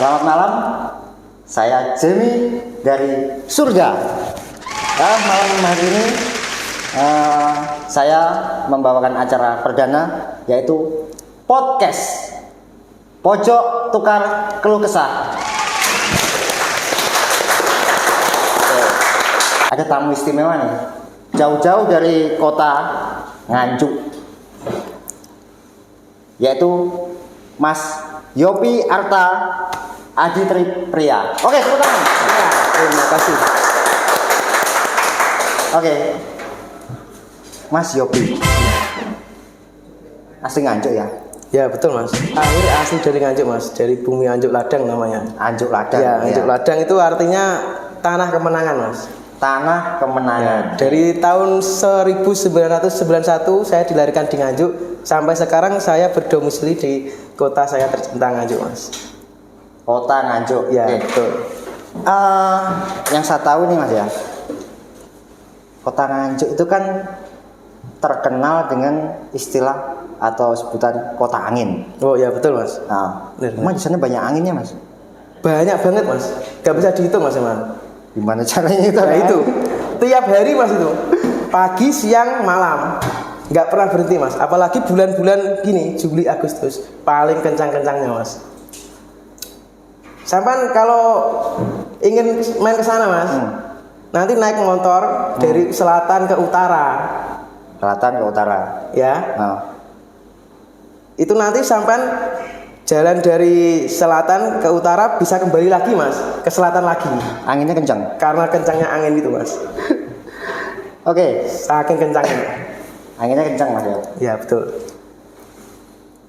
Selamat malam, saya Jemi dari Surga. Malam hari ini saya membawakan acara perdana yaitu podcast Pojok Tukar Keluh Kesah. Ada tamu istimewa nih, jauh-jauh dari kota Nganjuk, yaitu Mas Yopi Arta Adi Pria. Oke, tepuk tangan. Ya, terima kasih. Oke, Mas Yopi, asli Nganjuk ya? Ya betul mas. Akhir asli dari Nganjuk mas, dari bumi Anjuk Ladang namanya. Anjuk Ladang. Ya, Anjuk Ladang itu artinya tanah kemenangan mas. Tanah kemenangan. Ya, dari tahun 1991 saya dilahirkan di Nganjuk, sampai sekarang saya berdomisili di kota saya tercinta Nganjuk mas. Kota Nganjuk. Ya betul. Yang saya tahu nih mas ya, kota Nganjuk itu kan terkenal dengan istilah atau sebutan kota angin. Oh ya betul mas. Nah, emang di sana banyak anginnya mas? Banyak banget mas, gak bisa dihitung mas emang. Gimana caranya itu? Nah itu tiap hari mas, itu pagi siang malam nggak pernah berhenti mas. Apalagi bulan-bulan gini, Juli Agustus paling kencang-kencangnya mas. Sampai kalau ingin main ke sana mas, nanti naik motor dari selatan ke utara. Selatan ke utara. Ya. Nah. Itu nanti sampai jalan dari selatan ke utara bisa kembali lagi mas, ke selatan lagi. Anginnya kencang? Karena kencangnya angin itu mas. Oke. Saking kencangnya. Anginnya kencang mas ya? Ya betul.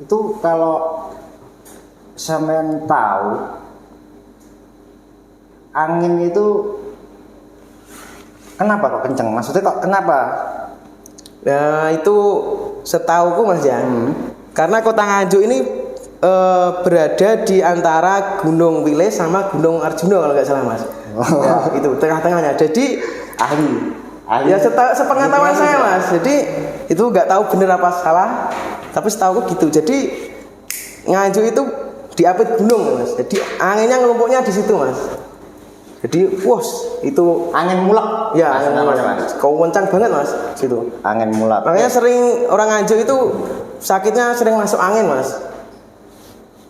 Itu kalau sampean tahu, angin itu kenapa kok kencang? Maksudnya kok kenapa? Nah itu setauku mas ya. Karena kota Nganjuk ini berada di antara Gunung Wilis sama Gunung Arjuna kalau nggak salah mas. Ya, itu tengah-tengahnya. Jadi ahli ya sepengetahuan saya mas. Jadi itu nggak tahu benar apa salah, tapi setahu gitu. Jadi Nganjuk itu diapit gunung mas. Jadi anginnya ngelumpuknya di situ mas. Jadi itu angin mulak. Ya angin mulak mas. Kau kencang banget mas situ. Angin mulak. Makanya sering orang Nganjuk itu sakitnya sering masuk angin mas.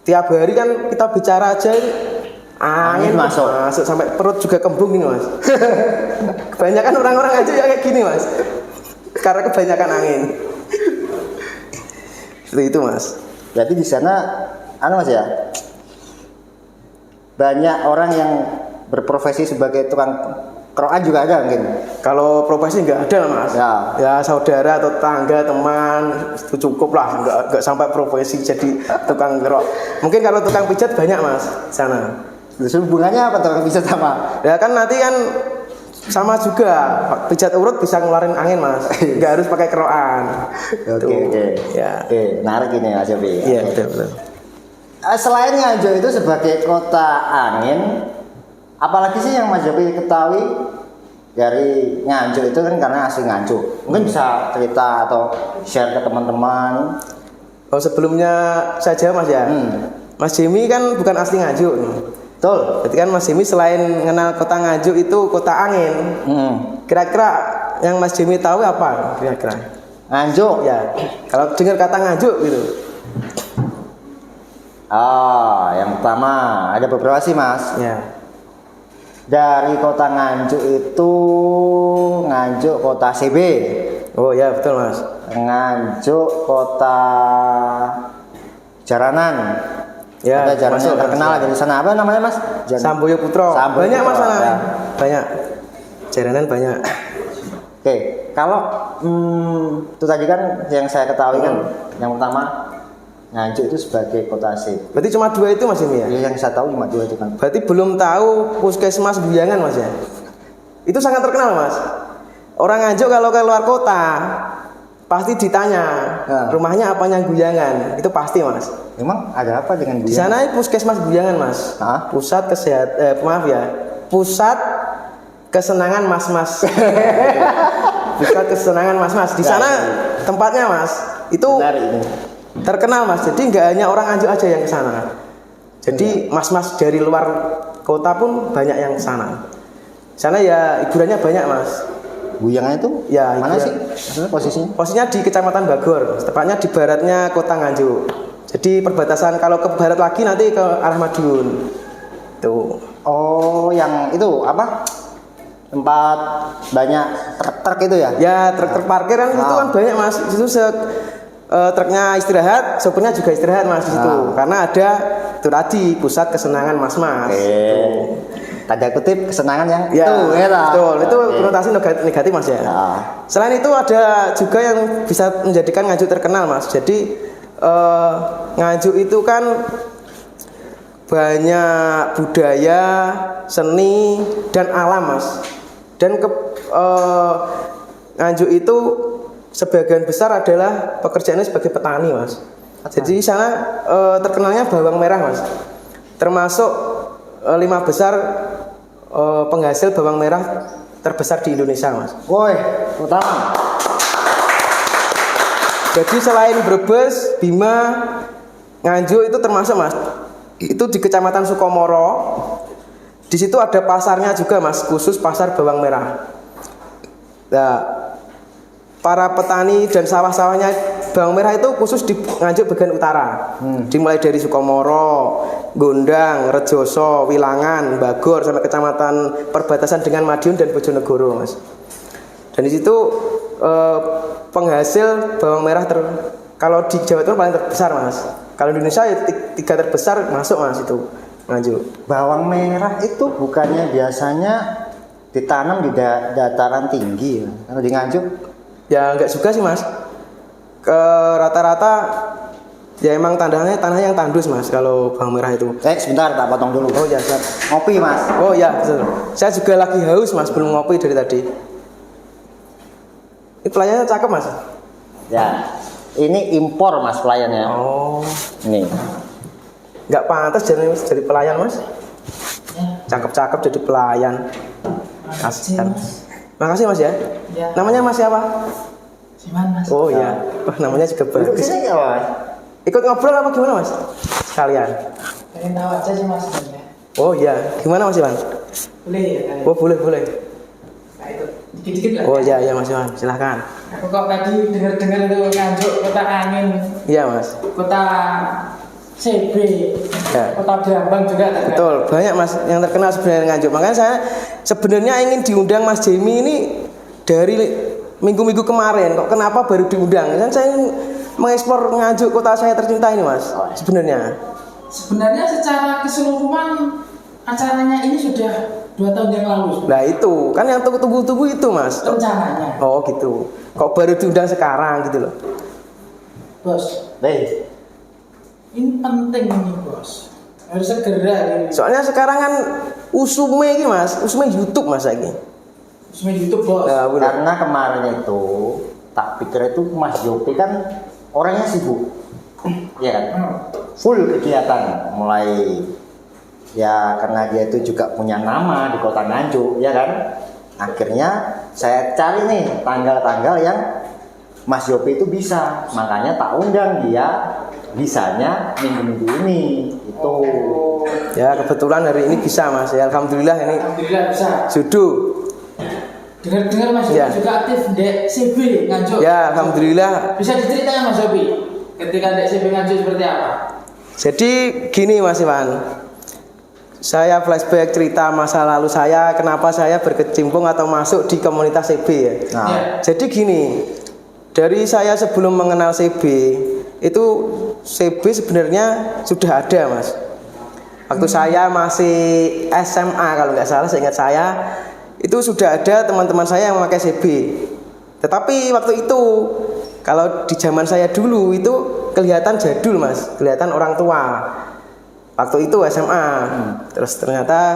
Tiap hari kan kita bicara aja angin masuk sampai perut juga kembung gini mas. Kebanyakan orang-orang aja ya kayak gini mas, karena kebanyakan angin. Seperti itu mas. Berarti di sana mas ya, banyak orang yang berprofesi sebagai tukang kerokan juga ada mungkin. Kalau profesi nggak ada mas. Ya saudara atau tetangga teman itu cukup lah, nggak sampai profesi jadi tukang kerok. Mungkin kalau tukang pijat banyak mas sana. Terus hubungannya apa tukang pijat sama? Ya kan nanti kan sama juga, pijat urut bisa ngeluarin angin mas. Nggak harus pakai kerokan. Oke. Ya. Oke, menarik ini mas Yopi. Iya betul. Selain Nganjuk itu sebagai kota angin, apalagi sih yang Mas Yopi ketahui dari Nganjuk itu kan, karena asli Nganjuk. Mungkin bisa cerita atau share ke teman-teman. Oh sebelumnya saja mas ya. Mas Jemi kan bukan asli Nganjuk nih. Betul. Berarti kan Mas Jemi selain mengenal kota Nganjuk itu kota angin. Kira-kira yang Mas Jemi tahu apa kira-kira? Nganjuk. Ya. Kalau dengar kata Nganjuk gitu. Yang pertama ada beberapa sih mas. Ya. Dari kota Nganjuk itu Nganjuk kota CB. Oh ya betul mas. Nganjuk kota Jaranan. Ya. Ada Jaranan yang terkenal dari sana, apa namanya mas? Samboyo Putro. Banyak mas sana. Ya. Banyak. Jaranan banyak. Oke, kalau itu tadi kan yang saya ketahui kan, yang pertama Nganjuk itu sebagai kota C. Berarti cuma dua itu mas ini ya? Yang saya tahu cuma dua itu kan. Berarti belum tahu Puskesmas Guyangan mas ya? Itu sangat terkenal mas. Orang Nganjuk kalau keluar kota pasti ditanya rumahnya apanya Guyangan. Itu pasti mas. Emang ada apa dengan Guyangan? Di sana Puskesmas Guyangan mas. Pusat Pusat kesenangan mas-mas. Pusat kesenangan mas-mas. Di sana tempatnya mas. Itu terkenal mas. Jadi nggak hanya orang Nganjuk aja yang ke sana. Jadi mas-mas dari luar kota pun banyak yang kesana. Sana ya hiburannya banyak mas. Buyangnya itu Ya, mana hiburan. sih maksudnya posisinya? Posisinya di Kecamatan Bagor, tepatnya di baratnya kota Nganjuk. Jadi perbatasan kalau ke barat lagi nanti ke arah Madiun. Tuh. Oh, yang itu apa? Tempat banyak truk-truk itu ya? Ya truk-truk parkir kan itu kan banyak mas. Itu truknya istirahat, sopirnya juga istirahat mas di situ. Karena ada itu tadi pusat kesenangan mas-mas. Tanda kutip kesenangan yang Ya, itu, ya tak? betul. Itu konotasi negatif mas ya. Selain itu ada juga yang bisa menjadikan Nganjuk terkenal mas. Jadi Nganjuk itu kan banyak budaya, seni dan alam mas. Dan Nganjuk itu sebagian besar adalah pekerjaannya sebagai petani mas. Jadi sana terkenalnya bawang merah mas. Termasuk 5 besar penghasil bawang merah terbesar di Indonesia mas. Woi, utama. Jadi selain Brebes, Bima, Nganjuk itu termasuk mas. Itu di Kecamatan Sukomoro. Di situ ada pasarnya juga mas, khusus pasar bawang merah. Nah, para petani dan sawah-sawahnya bawang merah itu khusus di Nganjuk bagian utara. Dimulai dari Sukomoro, Gondang, Rejoso, Wilangan, Bagor sampai kecamatan perbatasan dengan Madiun dan Bojonegoro, mas. Dan di situ penghasil bawang merah kalau di Jawa Timur paling terbesar, mas. Kalau di Indonesia ya 3 terbesar masuk mas itu Nganjuk. Bawang merah itu bukannya biasanya ditanam di dataran tinggi ya? Kalau di Nganjuk? Ya enggak juga sih mas. Rata-rata ya emang tanahnya yang tandus mas kalau bawang merah itu. Sebentar tak potong dulu. Oh ya siap. Ngopi mas. Oh ya betul. Saya juga lagi haus mas, belum ngopi dari tadi. Ini pelayannya cakep mas. Ya, ini impor mas pelayannya. Oh, Ini. nggak pantas jadi pelayan mas. Cakep-cakep jadi pelayan. Kasihan. Makasih mas ya. Ya. Namanya mas siapa? Siman mas. Oh iya. Wah namanya juga Duduk bagus. sini nggak mas? Ikut ngobrol apa gimana mas? Sekalian. Pengen tahu aja sih mas sebenarnya. Oh iya. Gimana mas Iwan? Boleh ya kali. Oh boleh. Nah itu dikit-dikit lah. Oh iya mas Iwan. Silahkan. Aku kok tadi dengar-dengar itu Nganjuk kota angin, Iya mas. kota CB, Ya. kota Brambang juga tak? Betul, banyak mas yang terkenal sebenarnya Nganjuk. Makanya saya sebenarnya ingin diundang Mas Jemi ini dari minggu-minggu kemarin. Kok kenapa baru diundang? Kan saya ingin mengeksplor Nganjuk kota saya tercinta ini mas. Sebenarnya. Sebenarnya secara keseluruhan acaranya ini sudah 2 tahun yang lalu. Nah itu kan yang tunggu-tunggu itu mas. Rencananya. Oh gitu. Kok baru diundang sekarang gitu loh. Bos, Hei, ini penting ini bos. Harus segera ini. Soalnya sekarang kan usume ini mas, usume YouTube mas lagi. Semua YouTube bos. Nah, bener. karena kemarin itu tak pikir itu Mas Yopi kan orangnya sibuk, ya kan? Full kegiatan, mulai ya karena dia itu juga punya nama di kota Nganjuk, ya kan? Akhirnya saya cari nih tanggal-tanggal yang Mas Yopi itu bisa, makanya tak undang dia bisanya minggu-minggu ini itu. Ya kebetulan hari ini bisa mas. Ya alhamdulillah ini Alhamdulillah bisa. sudu. Dengar-dengar Mas Ya. Yopi juga aktif di CB Nganjuk. Ya alhamdulillah. Bisa diceritakan Mas Yopi ketika di CB Nganjuk seperti apa? Jadi gini Mas Iwan, saya flashback cerita masa lalu saya, kenapa saya berkecimpung atau masuk di komunitas CB ya. Nah, Ya. Jadi gini, dari saya sebelum mengenal CB, itu CB sebenarnya sudah ada mas. Waktu saya masih SMA kalau nggak salah, seingat saya, itu sudah ada teman-teman saya yang memakai CB. Tetapi waktu itu, kalau di zaman saya dulu itu kelihatan jadul mas, kelihatan orang tua. Waktu itu SMA, terus ternyata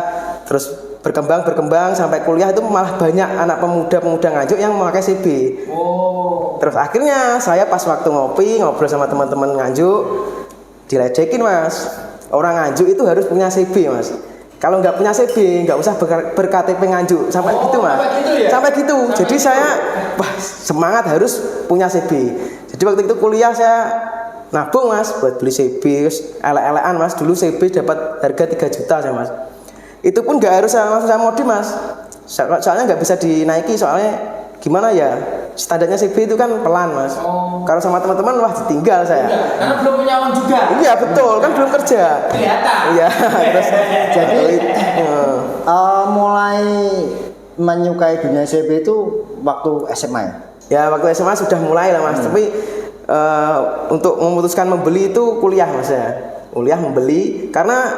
berkembang sampai kuliah itu malah banyak anak pemuda Nganjuk yang memakai CB. Oh. Terus akhirnya saya pas waktu ngobrol sama teman-teman Nganjuk, diledekin mas. Orang Nganjuk itu harus punya CB mas. Kalau nggak punya CB nggak usah berKTP Nganjuk sampai gitu mas. Sampai gitu ya? Sampai gitu. Jadi saya wah semangat harus punya CB. Jadi waktu itu kuliah saya nabung mas buat beli CB, terus elek-elekan mas. Dulu CB dapat harga 3 juta saya mas. Itu pun nggak harus saya modif mas. Soalnya nggak bisa dinaiki, soalnya gimana ya, standarnya CB itu kan pelan mas. Kalau sama teman-teman wah ditinggal saya. Karena belum punya uang juga. Iya betul, kan belum kerja. Kelihatan. Iya, terus Jadi mulai menyukai dunia CB itu waktu SMA ya? ya waktu SMA sudah mulai lah mas. Tapi untuk memutuskan membeli itu kuliah mas ya. Kuliah membeli karena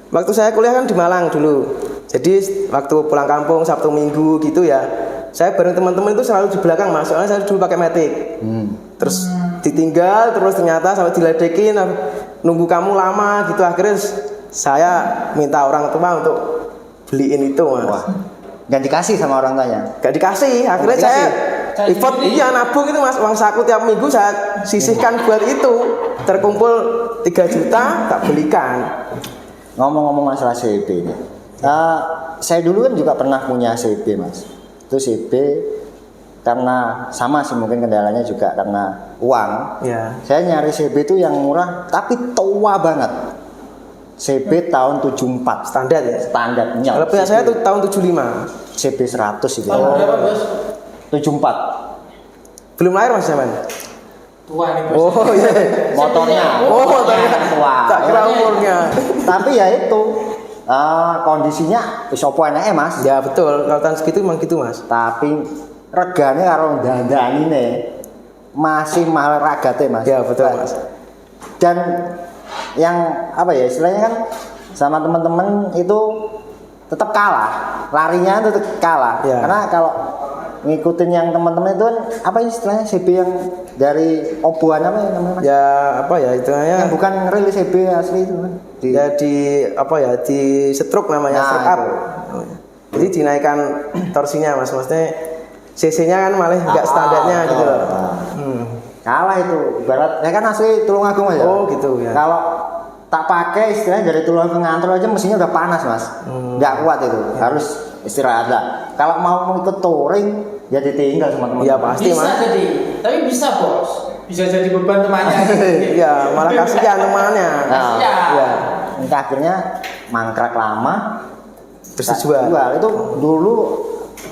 waktu saya kuliah kan di Malang dulu. Jadi waktu pulang kampung Sabtu Minggu gitu ya, saya bareng teman-teman itu selalu di belakang mas. Soalnya saya dulu pakai Matic. Terus ditinggal, terus ternyata sampai diledekin, nunggu kamu lama gitu. Akhirnya saya minta orang tua untuk beliin itu mas. Wah, dan dikasih sama orang tuanya? Gak dikasih, akhirnya dikasih? saya Cari effort, sendiri. iya nabung itu mas. Uang saku tiap minggu saya sisihkan buat itu. Terkumpul 3 juta, tak belikan. Ngomong-ngomong masalah CB ini, saya dulu kan juga pernah punya CB mas. Itu CB karena sama sih, mungkin kendalanya juga karena uang. Ya. Saya nyari CB itu yang murah tapi tua banget. CB tahun 74 Standar ya. standarnya. Kalau punya saya tuh tahun 75. CB 100 itu. Tahun berapa bos? 74. Belum lahir mas zaman. Tua nih bos. Oh iya. Motornya. Oh motornya. tua. Tak kira umurnya. Tapi ya itu kondisinya wis opo enake mas. Ya betul. Kalau tahun segitu memang gitu mas. Tapi regane karo dandanine masih mahal ragate mas. Ya betul mas. Dan yang apa ya istilahnya kan sama teman-teman itu tetap kalah, larinya tetap kalah. Ya. Karena kalau ngikutin yang teman-teman itu kan apa istilahnya CB yang dari oboan apa ya namanya mas? Ya apa ya hitungannya. Yang bukan real CB asli itu kan? Ya di apa ya di stroke namanya, Nah, stroke up. Jadi dinaikkan torsinya mas. Maksudnya CC-nya kan malah nggak standarnya gitu loh. Kalah itu, ibarat ya kan asli Tulungagung aja. Oh gitu ya. Kalau tak pakai istilahnya dari Tulungagung ke Ngantor aja mesinnya udah panas mas, nggak kuat itu, harus istirahat lah. Kalau mau ikut touring ya ditinggal sama teman. Iya pasti Bisa mas. jadi, tapi bisa bos. Bisa jadi beban temannya. Iya malah kasihan temannya. Nah, Iya. Iya. ini akhirnya mangkrak lama, Terus tak dijual. Itu dulu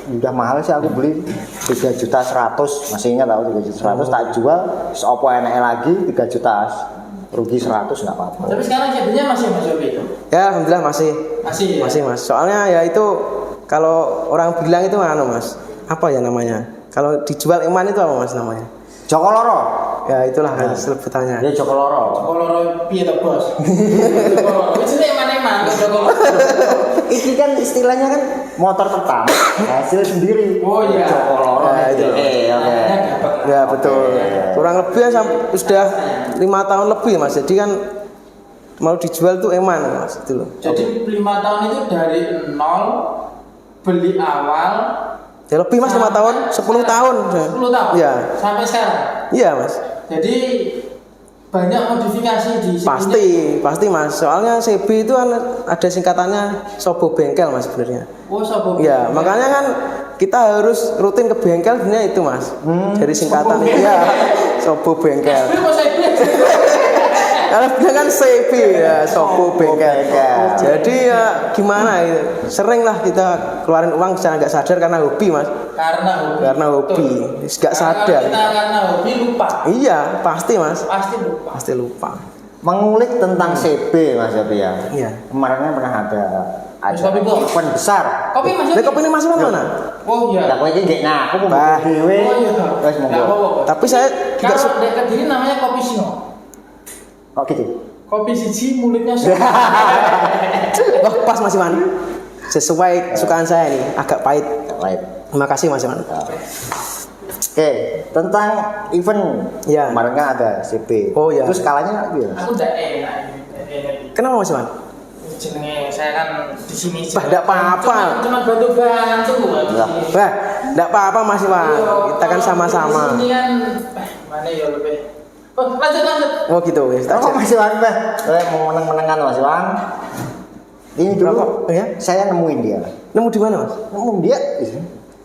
udah mahal sih, aku beli 3.100.000, masih ingat tahu 3.100.000 tak jual, seopo enaknya lagi 3 juta, rugi 100 nggak apa-apa. Tapi sekarang jadinya masih Mas Yopi itu. Ya alhamdulillah masih. Masih ya? Masih mas. Soalnya ya itu kalau orang bilang itu anu mas. Apa ya namanya? Kalau dijual iman itu apa mas namanya? Joko Loro, Ya itulah kan sebutannya. dia Joko Loro. Koloro piye to bos? Koloro. Wis nek mana-mana koloro. Ini kan istilahnya kan motor pertama hasil sendiri. Oh iya. Joko Loro. Ya, itu. Oke. Ya betul. Kurang lebih ya sudah 5 tahun lebih mas. Jadi kan mau dijual tuh eman mas itu loh. Jadi 5 tahun itu dari nol beli awal Ya lebih mas 5 tahun, 10 tahun. 10 tahun. Iya. Sampai sekarang. Iya mas. Jadi banyak modifikasi di sini. Pasti mas. Soalnya CB itu kan ada singkatannya Sobo Bengkel mas sebenarnya. Oh, sobo. Iya, makanya kan kita harus rutin ke bengkel sebenarnya itu mas. Dari singkatan Sobo itu ya Sobo Bengkel. Tapi kok saya bilang Kalau bilang kan CB ya Sobo Bengkel. Bengkel. Jadi ya gimana itu? Sering lah kita keluarin uang secara nggak sadar karena hobi mas. Karena hobi, nggak sadar. Karena hobi lupa. Iya, pasti mas. Pasti lupa. Pasti lupa. Mengulik tentang CB mas Yopi ya. Iya. Kemarin kan pernah ada Kopi kok. event besar. Kopi Mas Lah Yopi. kopi ini masuk mana? Oh iya. Lah kowe iki nggih ngaku mau Bah. dhewe. Oh iya. Wes Nggak monggo. apa-apa. Tapi saya juga Kalau di Kediri namanya kopi sino. Kok gitu? Kopi siji mulutnya wah pas Mas Iman. Sesuai sukaan saya nih, agak pahit. Baik. Terima kasih Mas Iman. Oke, tentang event. Iya. Kemarin kan ada CB. Oh, iya. Terus skalanya gimana? Aku udah enak. Kenapa Mas Iman? Jenenge saya kan di sini. Bah, nggak apa-apa. Cuma bantu-bantu. Lah. Bah, enggak apa-apa Mas Iman. Kita kan sama-sama. Di sini kan mana ya lebih. Oh, lanjut. Oh gitu, wes. Kok masih Wan, Bah? Mau meneng-menengan Mas Wan. Ini dulu Berapa? Ya? saya nemuin dia. Nemu di mana Mas? Nemuin dia.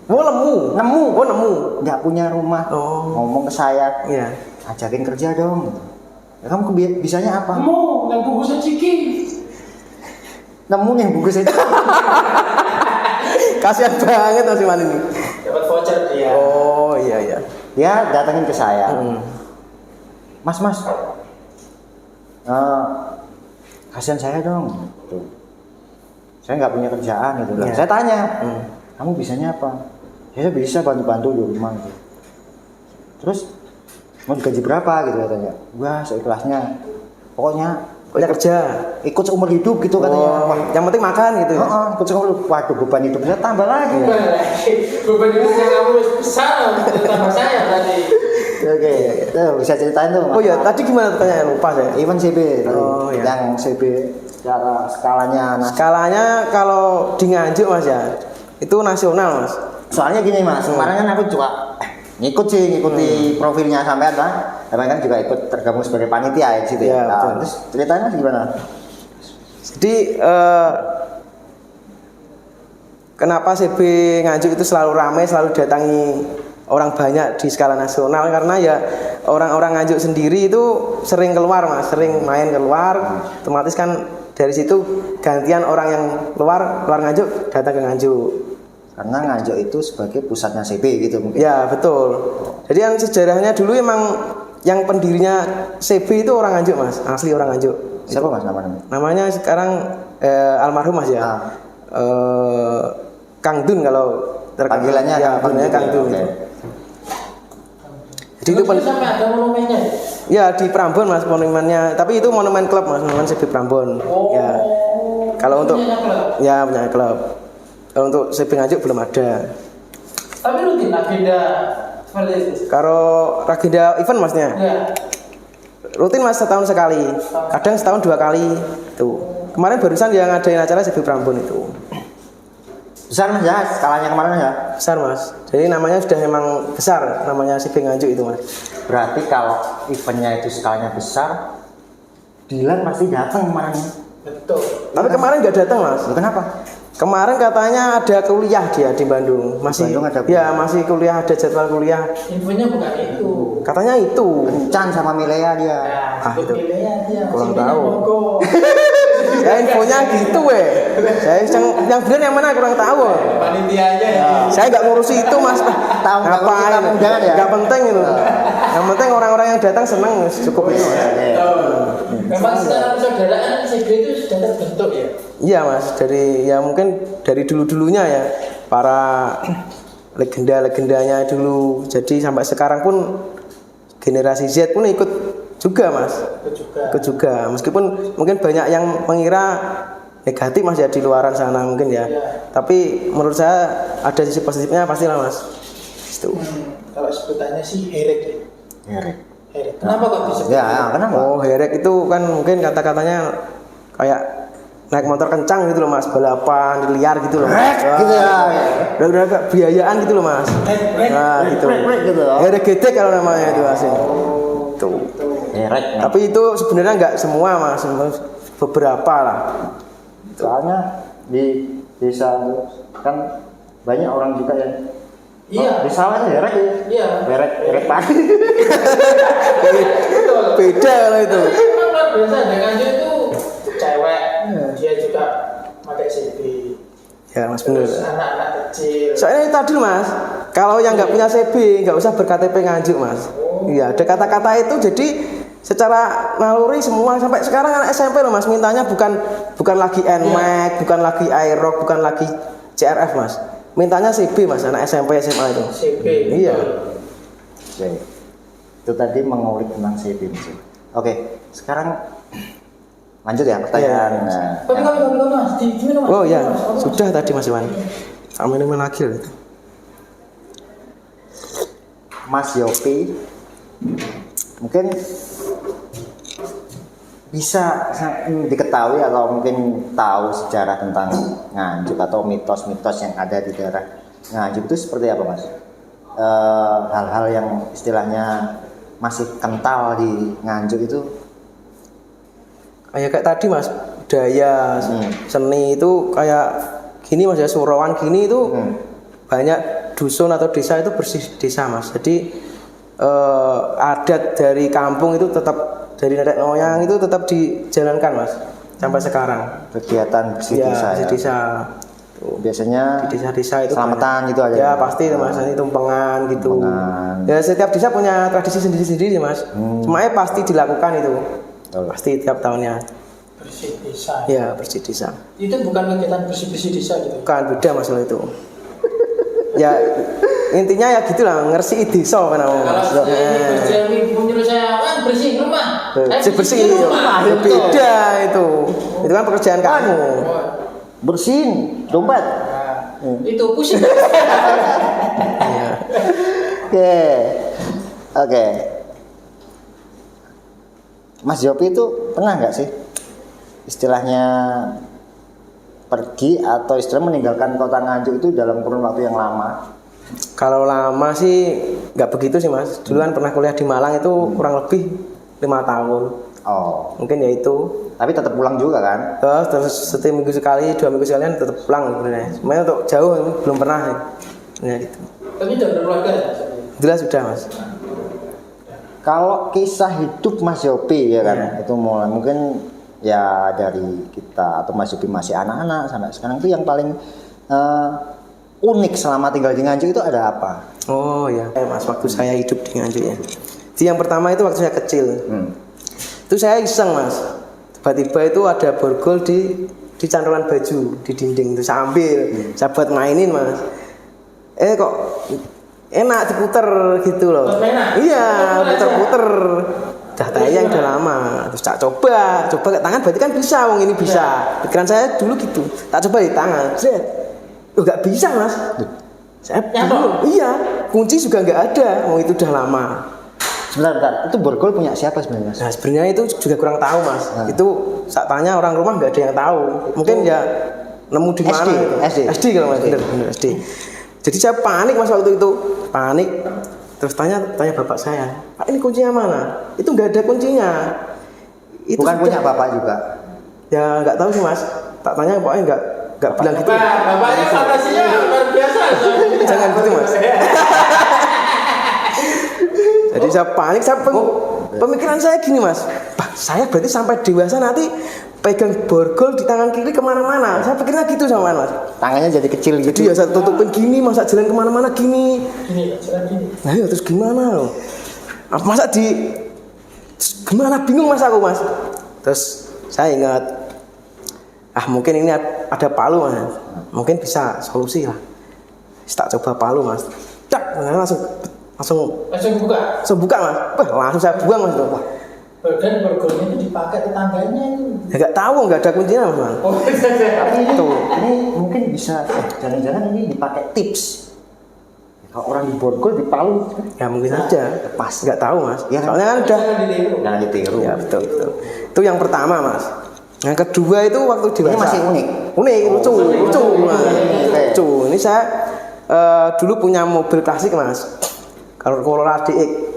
Oh nemu. Nemu. Oh nemu. Nggak punya rumah. Oh. Ngomong ke saya, Iya. ajakin kerja dong. Ya, kamu bisanya apa? Kamu yang bungkusnya ciki. Nemu yang bungkus itu. Kasihan banget Mas Iwan ini. Dapat voucher dia. Oh iya. Dia datangin ke saya. Mas, kasihan saya dong. Tuh. Saya nggak punya kerjaan gitu. Iya. Saya tanya, kamu bisanya apa? Saya bisa bantu-bantu di rumah gitu. Terus mau digaji berapa gitu katanya? Wah, seikhlasnya. Pokoknya kerja. ikut seumur hidup gitu katanya. Wah, yang penting makan gitu ya. Ikut seumur hidup. Waduh, beban hidup saya tambah lagi. Beban hidupnya kamu besar, tambah saya berarti. Oke, itu bisa ceritain tuh. Oh iya, tadi gimana tanya lupa saya. Event CB tadi. Oh, iya. Yang CB cara skalanya. Skalanya kalau di Nganjuk Mas ya, itu nasional Mas. Soalnya gini Mas, kemarin kan aku juga ngikuti profilnya sampai kan. Sampai kan juga ikut tergabung sebagai panitia di situ Iya, ya. betul. Terus ceritanya gimana? Jadi kenapa CB Nganjuk itu selalu ramai, selalu datangi orang banyak di skala nasional, karena ya orang-orang Nganjuk sendiri itu sering keluar Mas, sering main keluar, otomatis kan dari situ gantian orang yang keluar Nganjuk datang ke Nganjuk. Karena Nganjuk itu sebagai pusatnya CB gitu mungkin. Ya betul. Jadi yang sejarahnya dulu emang yang pendirinya CB itu orang Nganjuk Mas, asli orang Nganjuk. Siapa Mas namanya? Namanya sekarang almarhum Mas ya. Kang Dun kalau Panggilannya ya, panggilannya Kang Dun. Oke. Jadi itu sampai ada monumennya. ya di Prambon Mas monumennya, tapi itu monumen klub Mas, monumen CB Prambon. Ya. Kalau untuk ya punya klub. Kalau untuk CB Nganjuk belum ada. Tapi rutin agenda seperti itu. Kalau agenda event Masnya? Ya. Rutin Mas, setahun sekali. Kadang setahun 2 kali. Tuh. Kemarin barusan yang ngadain acara CB Prambon itu. Besar Mas ya, skalanya kemarin ya. Besar Mas. Jadi namanya sudah memang besar, namanya CB Nganjuk itu Mas. Berarti kalau eventnya itu skalanya besar, Dilan pasti datang kemarin. Betul. Tapi kemarin nggak datang Mas. Loh, kenapa? Kemarin katanya ada kuliah dia di Bandung. Masih Bandung ada kuliah. ya masih kuliah, ada jadwal kuliah. Infonya bukan itu. Katanya itu. Kencan sama Milea dia. Itu. Dia. Kurang Simpelnya tahu. mogok. Ya infonya gitu Saya yang benar yang mana kurang tahu. Panitianya ya. Saya nggak ngurusi itu Mas. Tahu nggak Ngapain? kita undangan ya? Nggak penting itu. Yang penting orang-orang yang datang senang, cukup itu. Memang secara persaudaraan CB itu sudah terbentuk ya. Iya Mas, mungkin dari dulu-dulunya ya para legenda-legendanya dulu. Jadi sampai sekarang pun generasi Z pun ikut juga Mas. Ikut juga. Meskipun mungkin banyak yang mengira negatif Mas ya di luaran sana mungkin ya. Tapi menurut saya ada sisi positifnya pastilah Mas. Itu. Kalau sebutannya sih herek. Herek. Kenapa kok disebut? Ya, kenapa? Oh, herek itu kan mungkin kata-katanya kayak naik motor kencang gitu loh Mas, balapan liar gitu loh Mas. Gitu ya. Udah agak biayaan gitu loh Mas. Nah, gitu. Gitu loh. Herek gedek kalau namanya itu asli. Tuh. Herek. Tapi itu sebenarnya nggak semua Mas, beberapa lah. Soalnya di desa itu kan banyak orang juga yang Iya. di sawah itu herek ya. Iya. Herek padi. Beda lah itu. Memang luar biasa dengan dia itu cewek, dia juga pakai CB. Ya Mas bener. Terus anak-anak kecil. Soalnya itu tadi Mas, kalau yang nggak punya CB nggak usah berKTP Nganjuk Mas. Iya, ada kata-kata itu jadi secara naluri semua sampai sekarang anak SMP loh Mas mintanya bukan lagi NMAX, bukan lagi Aerox, bukan lagi CRF Mas. Mintanya CB Mas, anak SMP SMA itu. CB. Iya. Oke. Itu tadi mengulik tentang CB. Oke, sekarang lanjut ya pertanyaan. Nah, Tapi Mas, gimana Mas? Oh ya, sudah tadi Mas Iwan. Sama minum lagi loh. Mas Yopi mungkin bisa diketahui atau mungkin tahu sejarah tentang Nganjuk atau mitos-mitos yang ada di daerah Nganjuk itu seperti apa Mas? Hal-hal yang istilahnya masih kental di Nganjuk itu Kayak tadi Mas, budaya seni itu kayak gini Mas ya, Surawan gini itu banyak dusun atau desa itu bersih desa Mas. Jadi adat dari kampung itu tetap dari nenek moyang itu tetap dijalankan mas sampai sekarang. Kegiatan bersih Ya, desa di ya. desa. Biasanya Di desa-desa itu selamatan banyak. gitu aja. Ya pasti mas, ini tumpengan gitu. Tumpengan. Ya setiap desa punya tradisi sendiri-sendiri mas. Semuanya pasti dilakukan itu. Betul. Pasti tiap tahunnya. Bersih desa. Ya bersih desa. Itu bukan kegiatan bersih-bersih desa gitu. Bukan beda masalah itu. Ya intinya ya gitulah ngersi desa kan Kalau mas. saya ini berjami menyuruh saya bersih rumah. Bersih rumah. ya, beda itu. Itu kan pekerjaan kamu. Oh, Bersihin dompet. nah, itu pusing. Iya. Oke. Oke. Mas Yopi itu pernah nggak sih istilahnya pergi atau istilah meninggalkan kota Nganjuk itu dalam kurun waktu yang lama? Kalau lama sih nggak begitu sih mas. Dulu kan pernah kuliah di Malang itu kurang lebih 5 tahun. Oh, Mungkin ya itu. tapi tetap pulang juga kan? Terus setiap minggu sekali, 2 minggu sekalian tetap pulang sebenarnya. Sebenarnya untuk jauh belum pernah. Ya gitu. Tapi udah berkeluarga ya. Jelas sudah mas. Kalau kisah hidup Mas Yopi ya kan, itu mulai mungkin ya dari kita atau Mas Yopi masih anak-anak sampai sekarang itu yang paling unik selama tinggal di Nganjuk itu ada apa? Oh ya, mas waktu saya hidup di Nganjuk ya. Jadi yang pertama itu waktu saya kecil. Itu saya iseng mas. Tiba-tiba itu ada borgol di cantolan baju di dinding itu saya ambil, saya buat mainin mas. Kok enak diputer gitu loh. Iya, puter-puter. Udah tayang udah lama. Terus tak coba ke tangan berarti kan bisa, wong ini bisa. Pikiran saya dulu gitu. Tak coba di tangan. Oh nggak bisa mas. Saya bingung. Iya, kunci juga nggak ada. Wong itu udah lama. Sebentar, itu borgol punya siapa sebenarnya? Nah sebenarnya itu juga kurang tahu mas. Itu saat tanya orang rumah nggak ada yang tahu. Mungkin ya nemu di mana? SD kalau mas, bener SD. Jadi saya panik mas waktu itu, panik. Terus tanya bapak saya, Pak ini kuncinya mana? Itu nggak ada kuncinya. Itu Bukan punya bapak juga. Ya nggak tahu sih mas. Tak tanya pokoknya nggak bilang gitu. Bapaknya fantasinya luar biasa. Jangan gitu mas. Jadi saya panik, pemikiran saya gini mas, saya berarti sampai dewasa nanti pegang borgol di tangan kiri kemana-mana. Saya pikirnya gitu sama mas. Tangannya jadi kecil gitu. Jadi ya saya tutupin gini, masa jalan kemana-mana gini. Gini, jalan gini. Nah ya terus gimana loh? Masa gimana bingung mas aku mas. Terus saya ingat, mungkin ini ada palu mas, mungkin bisa solusi lah. Tak coba palu mas, langsung buka mas. Langsung saya buang mas itu. Dan borgolnya itu dipakai tetangganya itu. Ya nggak tahu, nggak ada kuncinya mas. Tapi ini mungkin bisa, jangan-jangan ini dipakai tips. Kalau orang di borgol di Palu, Ya mungkin saja. pas. Nggak tahu mas. Ya, Soalnya kan udah. Jangan ditiru. Ya betul. Itu yang pertama mas. Yang kedua itu waktu dewasa. Ini masih unik. Lucu. Mas. Oke. Lucu. Ini saya dulu punya mobil klasik mas. Kalau Corolla DX.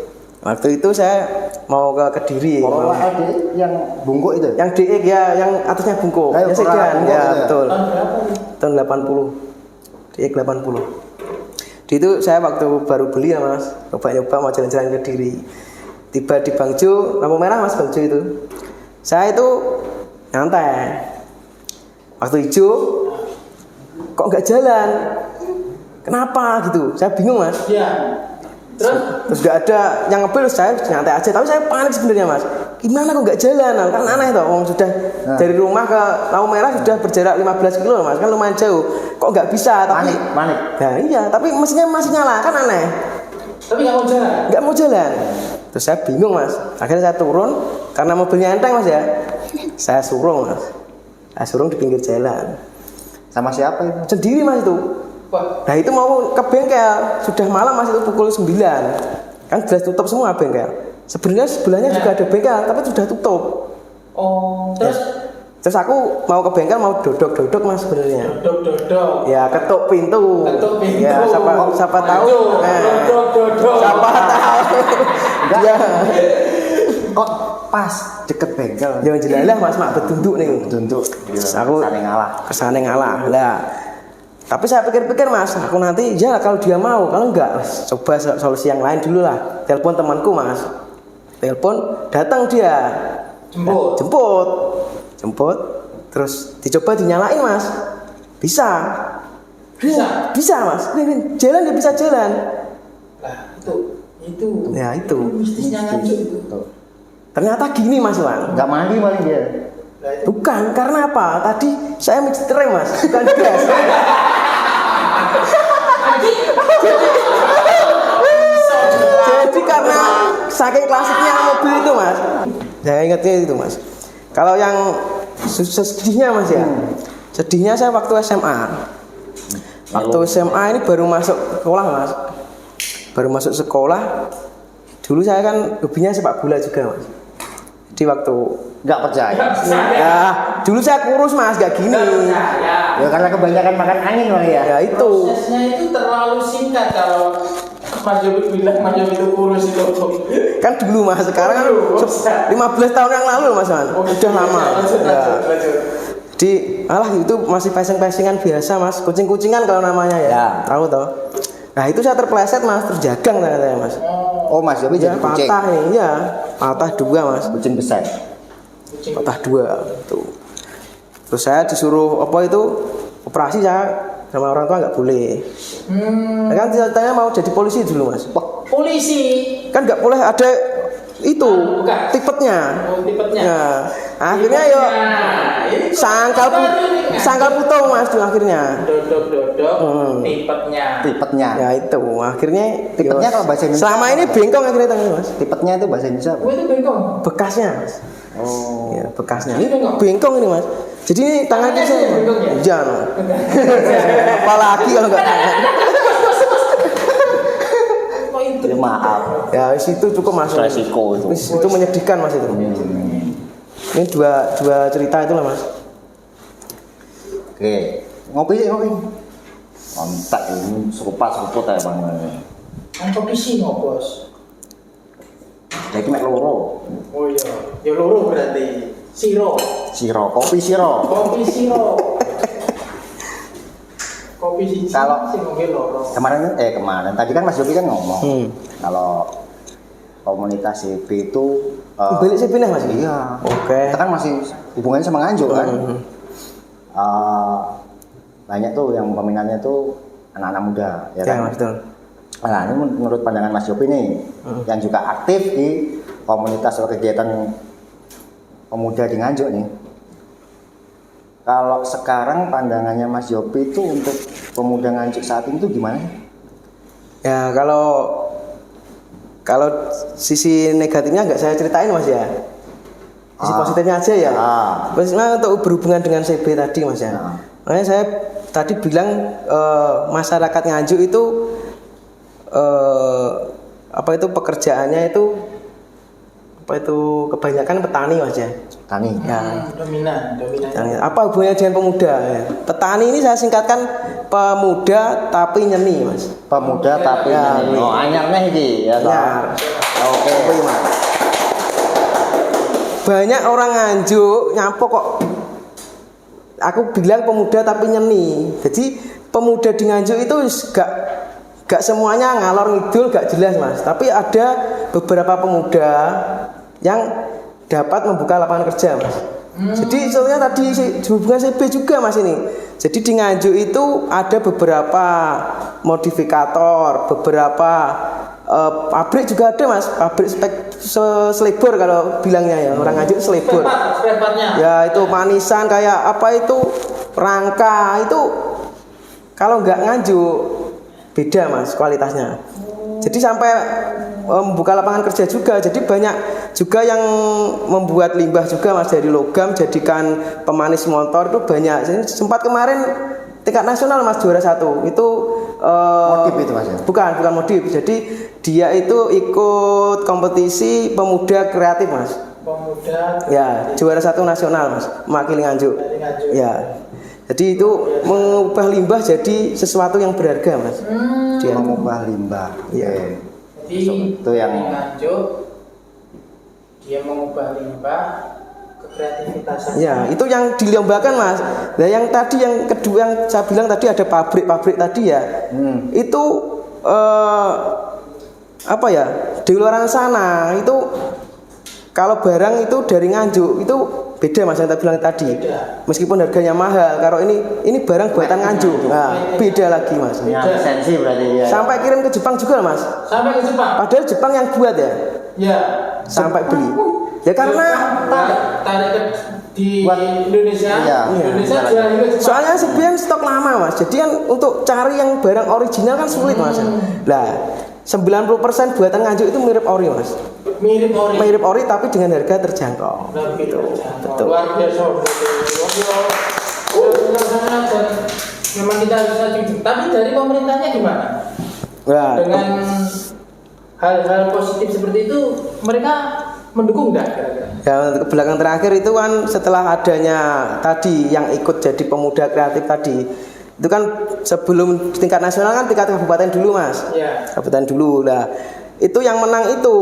Waktu itu saya mau ke Kediri. Corolla LD yang bungkuk itu. Yang DX ya, yang atasnya bungkuk. Ayo, Ya sedan. Corolla bungkuk Ya itu ya? betul. Tahun berapa nih? Tahun 80. DX 80. Di itu saya waktu baru beli ya mas, nyoba mau jalan-jalan ke Kediri. Tiba di Bangjo, lampu merah mas Bangjo itu. Saya itu nyantai. Waktu hijau, kok nggak jalan? Kenapa gitu? Saya bingung mas. Iya. Terus nggak ada yang ngebel, saya nyantai aja. Tapi saya panik sebenarnya mas. Gimana kok nggak jalan? Kan aneh toh. Wong sudah dari rumah ke lampu merah sudah berjarak 15 kilo mas. Kan lumayan jauh. Kok nggak bisa? Tapi Panik. Nah iya. Tapi mesinnya masih nyala. Kan aneh. Tapi nggak mau jalan. Nggak mau jalan. Terus saya bingung mas. Akhirnya saya turun karena mobilnya enteng mas ya. Saya surung mas. Saya surung di pinggir jalan. Sama siapa itu? Sendiri mas itu. Wah, Nah itu mau ke bengkel, sudah malam mas itu pukul 9. Kan jelas tutup semua bengkel. Sebenarnya sebelahnya juga ada bengkel, tapi sudah tutup. oh, Terus aku mau ke bengkel mau dodok mas sebenarnya. dodok. Ya ketuk pintu. Ya siapa tahu. Dodok. Siapa tahu. Ya. Kok pas deket bengkel? Jangan jelalah mas mak betunduk nih. Untuk Aku kesana ngalah lah. Tapi saya pikir-pikir mas, aku nanti ya kalau dia mau, kalau enggak coba solusi yang lain dulu lah. Telepon temanku mas. telepon, datang dia. Jemput. Terus dicoba dinyalain mas, bisa mas, jalan dia bisa jalan. Lah itu. Ya itu. Mistisnya nganjuk itu. Ternyata gini mas Wan. Nggak mandi maling dia. Bukan, karena apa? Tadi saya mixer rem mas, bukan gas. Jadi karena saking klasiknya mobil itu mas, saya ingatnya itu mas. Kalau yang sedihnya mas ya, sedihnya saya waktu SMA. Waktu SMA ini baru masuk sekolah mas, baru masuk sekolah. Dulu saya kan hobinya sepak bola juga mas. Jadi waktu Nggak percaya. ya dulu saya kurus mas, gak gini. Ya karena kebanyakan makan angin kali ya. Ya itu. Prosesnya itu terlalu singkat kalau Mas Yobi bilang Mas Yobi itu kurus itu. Kan dulu mas, sekarang kan 15 tahun yang lalu mas man. Udah lama. Ya. Jadi alah itu masih passing-passingan biasa mas, kucing-kucingan kalau namanya ya. Ya. Tahu toh. Nah itu saya terpleset mas, terjagang saya mas. Oh Mas Yobi Ya, jadi kucing. patah nih, ya patah 2 mas, Kucing besar. patah 2 tuh. Terus saya disuruh apa itu operasi, saya sama orang tua nggak boleh. Nah, kan ceritanya mau jadi polisi dulu mas. Polisi. Kan nggak boleh ada itu Bekas. tipetnya. Oh, tipetnya. Ya, akhirnya yo sangkal putung mas tuh akhirnya. Dodok tipetnya. Tipetnya. Ya itu akhirnya Tipetnya kalau bahasa Indonesia selama ini bengkong akhirnya tangannya mas. Tipetnya itu bahasa Indonesia apa? Oh, itu bengkong. Bekasnya mas. Oh. Ya, bekasnya. Ini bengkong? Bengkong ini mas. Jadi ini tangannya Tangannya saya. aja bengkong ya? Jangan. Apalagi kalau nggak tangan. Oh, itu. Ya, maaf. Ya itu cukup mas. Resiko itu. Itu menyedihkan mas itu. Ini dua cerita itu lah mas. Oke. Ngopi. Kontak ini seruput ya bang. Kopi sih bos. Jadi mek loro. Oh iya, ya loro berarti. Siro. Kopi siro. Kopi siro. Kopi siji Kalau- sing ngombe loro. Kemarin tadi kan Mas Yogi kan ngomong kalau komunitas CB itu Balik saya pindah mas. iya. Oke. Kita kan masih hubungannya sama Nganjuk kan. Banyak tuh yang peminatnya tuh anak-anak muda ya Ya kan. mas betul. Nah, ini menurut pandangan Mas Yopi nih, yang juga aktif di komunitas atau kegiatan pemuda di Nganjuk nih. Kalau sekarang pandangannya Mas Yopi itu untuk pemuda Nganjuk saat ini tuh gimana? Ya kalau sisi negatifnya nggak saya ceritain mas ya. Sisi positifnya aja ya. Maksudnya untuk berhubungan dengan CB tadi mas ya. Makanya saya tadi bilang masyarakat Nganjuk itu pekerjaannya itu kebanyakan petani mas ya. Tani. Ya. Dominan. Apa hubungannya dengan pemuda ya? Petani ini saya singkatkan pemuda tapi nyeni mas. Pemuda tapi Ya, nyeni. Oh, anyarnya ini ya. Ya. Oke. Banyak orang Nganjuk nyampok kok. Aku bilang pemuda tapi nyeni. Jadi pemuda di Nganjuk itu gak semuanya ngalor ngidul, gak jelas mas. Tapi ada beberapa pemuda yang dapat membuka lapangan kerja mas. Jadi soalnya tadi hubungan CB juga mas ini. Jadi di Nganjuk itu ada beberapa modifikator, beberapa pabrik juga ada mas. Pabrik selebor kalau bilangnya ya, orang Nganjuk selebor. Ya itu manisan kayak apa itu rangka itu kalau nggak Nganjuk beda mas kualitasnya. Jadi sampai membuka lapangan kerja juga. Jadi banyak juga yang membuat limbah juga mas dari logam jadikan pemanis motor itu banyak. Jadi sempat kemarin tingkat nasional mas juara 1 itu Modif itu mas ya? bukan modif. Jadi dia itu ikut kompetisi pemuda kreatif mas. Pemuda Ya juara 1 nasional mas, mewakili Nganjuk. dari Nganjuk. Ya. Jadi itu mengubah limbah jadi sesuatu yang berharga mas. Dia Mengubah limbah. Iya. Oke. Jadi Itu yang- di Nganjuk dia mengubah limbah ke kreativitasan. Ya, itu yang dilombakan mas. Nah, yang tadi yang kedua yang saya bilang tadi ada pabrik-pabrik tadi ya. Itu apa ya? Di luar sana itu kalau barang itu dari Nganjuk itu beda mas yang tadi bilang tadi. Beda. Meskipun harganya mahal, kalau ini barang buatan Nganjuk. Nah, beda lagi mas. Punya lisensi berarti ya. Sampai kirim ke Jepang juga mas. Sampai ke Jepang. Padahal Jepang yang buat ya. Ya. Sampai beli. Ya karena tarik ke di Buat- Indonesia. Iya. Indonesia jual juga Jepang. soalnya sebenarnya stok lama mas. Jadi kan untuk cari yang barang original kan sulit mas. Lah 90% buatan Nganjuk itu mirip ori mas. Mirip ori. Mirip ori tapi dengan harga terjangkau. Nah, gitu. Betul. Luar biasa. Benar-benar dan memang kita harus setuju. Tapi dari pemerintahnya gimana? Nah, Dengan hal-hal positif seperti itu mereka mendukung nggak kira-kira? ya untuk ke belakang terakhir itu kan setelah adanya tadi yang ikut jadi pemuda kreatif tadi itu kan sebelum tingkat nasional kan tingkat kabupaten dulu mas. Ya. Kabupaten dulu. Nah itu yang menang itu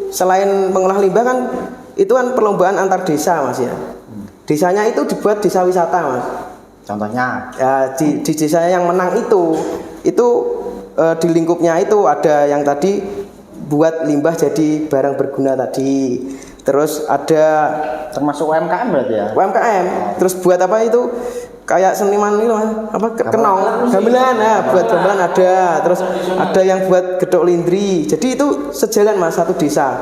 selain pengolah limbah kan itu kan perlombaan antar desa mas ya. Desanya itu dibuat desa wisata mas. Contohnya Ya di desanya yang menang itu di lingkupnya itu ada yang tadi buat limbah jadi barang berguna tadi. Terus ada termasuk UMKM berarti ya. UMKM. Terus buat apa itu? Kayak seniman itu apa kenong, gamelan. Nah, buat gamelan ada. Terus ada yang buat gedok lindri. Jadi itu sejalan mas satu desa.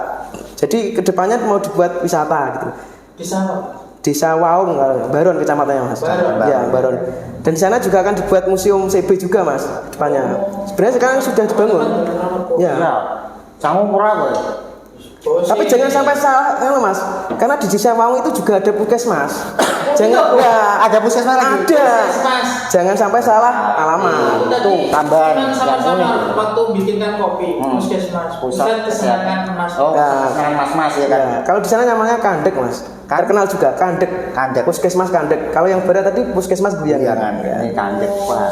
Jadi kedepannya mau dibuat wisata gitu. Di sana. Desa Waung, Baron kecamatannya mas. Baron. Ya Baron. Dan di sana juga akan dibuat museum CB juga mas depannya. Sebenarnya sekarang sudah dibangun. Ya. Ya. Kamu murah kok. Tapi jangan sampai salah, mas. Karena di desa Waung itu juga ada puskesmas. Jangan ya, Ada puskesmas lagi. ada. Jangan sampai salah alamat. Tuh, tambahan. Sama-sama waktu bikinkan kopi, puskesmas, pusat kesenangan mas. Oh, Ya. mas-mas ya kan. Ya, kalau di sana namanya Kandek mas. Terkenal juga Kandek. Kandek. Puskesmas Kandek. Kalau yang berat tadi puskesmas Jangan. Guyangan. Ini kandek Pak.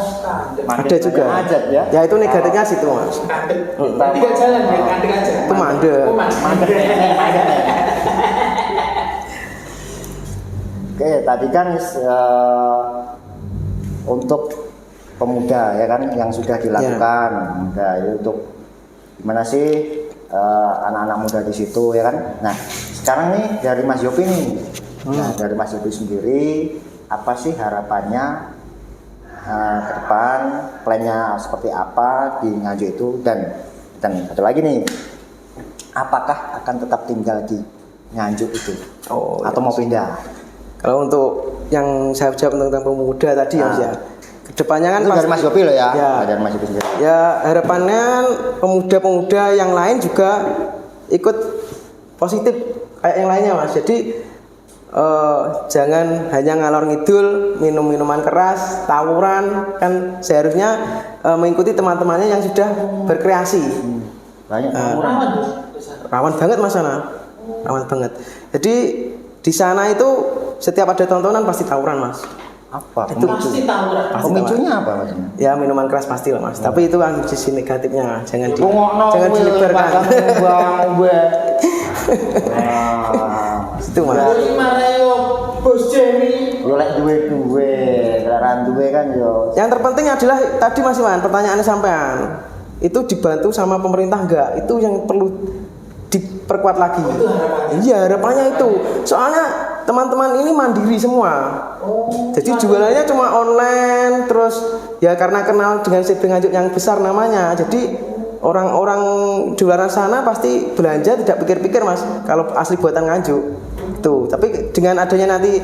Ada juga. Ajat ya. Ya itu negatifnya situ mas. Kandek. Tiga jalan ya, kandek aja. Itu mandek. Oh, mandek. Oke, tadi kan untuk pemuda ya kan yang sudah dilakukan. Pemuda itu untuk gimana sih anak-anak muda di situ ya kan. Nah, sekarang nih dari Mas Yopi nih. Nah, dari Mas Yopi sendiri apa sih harapannya ke depan, plannya seperti apa di Nganjuk itu dan satu lagi nih. Apakah akan tetap tinggal di Nganjuk itu? Oh, atau mau pindah? Kalau untuk yang saya jawab tentang pemuda tadi ya mas ya. Kedepannya kan Itu dari Mas Yopi loh ya. Ya. Dari Mas Yopi sendiri. Ya harapannya pemuda-pemuda yang lain juga ikut positif kayak yang lainnya mas. Jadi jangan hanya ngalor ngidul minum minuman keras, tawuran, kan seharusnya mengikuti teman-temannya yang sudah berkreasi. Banyak orang. Rawan banget mas sana, rawan banget. Jadi di sana itu setiap ada tontonan pasti tawuran mas. Apa? Itu Pasti tawuran. Pemicunya apa maksudnya? Ya minuman keras pasti lah mas. Tapi itu kan sisi negatifnya, jangan Jangan dilebarkan. Itu mas. Dari Mario Bos Jamie. Yo lek duwe, kendaraan duwe kan yo. Yang terpenting adalah tadi mas Iwan, pertanyaannya sampean itu dibantu sama pemerintah enggak? Itu yang perlu diperkuat lagi. Itu harapannya. Iya harapannya itu. Soalnya teman-teman ini mandiri semua. Jadi jualannya cuma online, terus ya karena kenal dengan CB Nganjuk yang besar namanya. Jadi orang-orang di luar sana pasti belanja tidak pikir-pikir mas. Kalau asli buatan Nganjuk. Tuh. Tapi dengan adanya nanti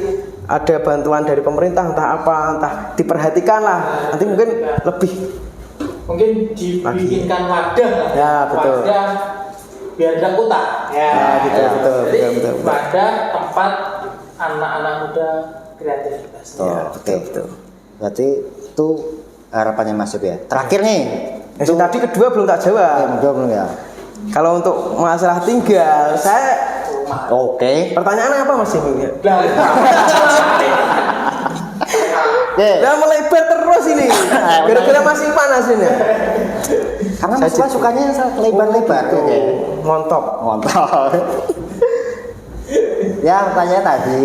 ada bantuan dari pemerintah entah apa, entah diperhatikan lah. Nanti mungkin lebih. Mungkin dibikinkan wadah. Ya, betul. Wadah biar tidak kutak. Ya, gitu, betul, Jadi betul. wadah tempat anak-anak muda kreativitas. Tuh, oke. Betul. Berarti itu harapannya Mas Yopi ya. Terakhir nih. Yang tadi kedua belum tak jawab. Belum ya. Kalau untuk masalah tinggal, saya Oke. pertanyaannya apa mas ini? Lah, Oke. Udah melebar terus ini. Gara-gara masih panas ini. Karena Mas Yopi sukanya yang lebar-lebar. Oke. Montok. Mantap. Ya, pertanyaannya tadi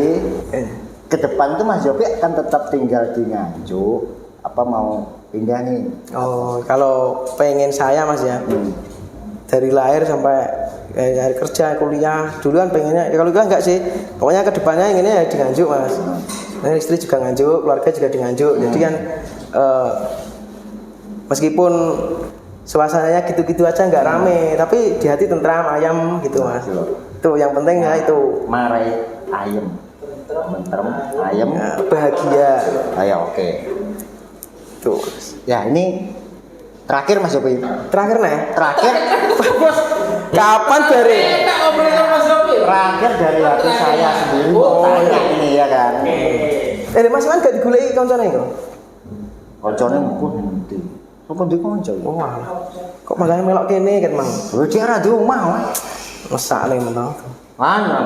ke depan itu Mas Yopi akan tetap tinggal di Nganjuk apa mau pindah nih? Oh, kalau pengen saya mas ya, dari lahir sampai nyari kerja, kuliah. Dulu kan pengennya, ya kalau gue enggak sih. Pokoknya kedepannya inginnya ya di Nganjuk mas. Nah, istri juga Nganjuk, keluarga juga di Nganjuk. Jadi kan meskipun suasananya gitu-gitu aja nggak rame, tapi di hati tentram, ayam gitu mas. Itu yang penting ya itu. Marai ayam. Tentrem, ayam. Ya, bahagia. Ayo, oke. Tuh. Ya, ini terakhir Mas Yopi. Terakhir nih. Terakhir. Kapan dari? Kita ngobrol sama Mas Yopi. Terakhir dari hati saya sendiri mau tanya ini ya kan. Mas Iwan gak digulai koncone itu? Koncone pun nanti. Apa ndi konco? Wah. Kok makanya melok kene kan, Mang? Lu dia ada di rumah, Mas. Mesak nih mentang. Mana?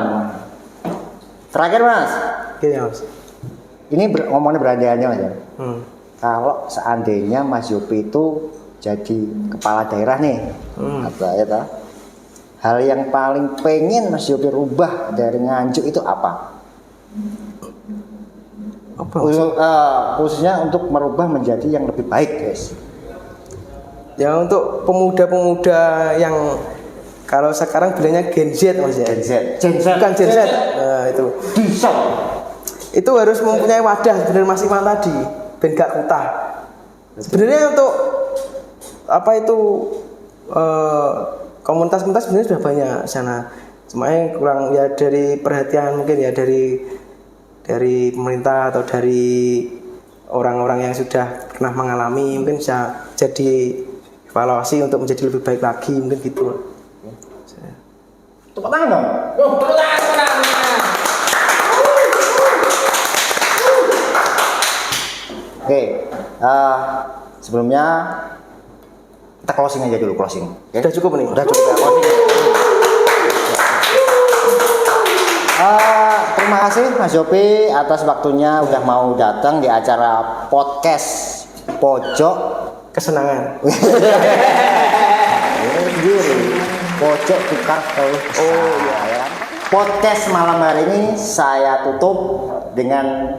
Terakhir Mas. Iya, Mas. Ini ngomongnya berandainya Mas ya. Kalau seandainya Mas Yopi itu jadi kepala daerah nih, apa ya ta? Hal yang paling pengen Mas Yopi rubah dari Nganjuk itu apa? Apa? Khususnya untuk merubah menjadi yang lebih baik, guys. Ya untuk pemuda-pemuda yang kalau sekarang bilangnya Gen Z Mas ya. Gen Z. Gen Z. Bukan Gen Z. Nah, itu. Bisa. Itu harus mempunyai wadah sebenarnya Mas Iwan tadi, ben gak kutah. Sebenarnya untuk apa itu komunitas-komunitas sebenarnya sudah banyak sana. Cuma yang kurang ya dari perhatian mungkin ya dari pemerintah atau dari orang-orang yang sudah pernah mengalami mungkin bisa jadi evaluasi untuk menjadi lebih baik lagi mungkin gitu. Tepuk tangan dong. Oh, tepuk tangan. Oke, sebelumnya kita closing aja dulu closing. Okay? Sudah cukup nih. Udah cukup ya closing. Terima kasih Mas Yopi atas waktunya udah mau datang di acara podcast Pojok Kesenangan. Ini sendiri Pojok Tukar Keluh Kesah. Oh iya ya. Podcast malam hari ini saya tutup dengan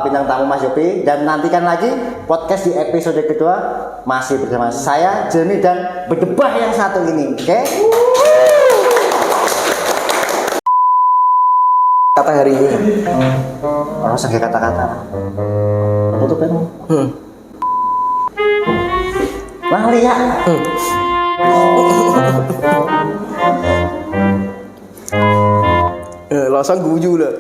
bintang tamu Mas Yopi dan nantikan lagi podcast di episode kedua masih bersama saya Jeremy dan berdebah yang satu ini. Oke? Kata hari ini. Orang sakit kata-kata. Tutup ya. Bang lihat. Langsung guyu lah.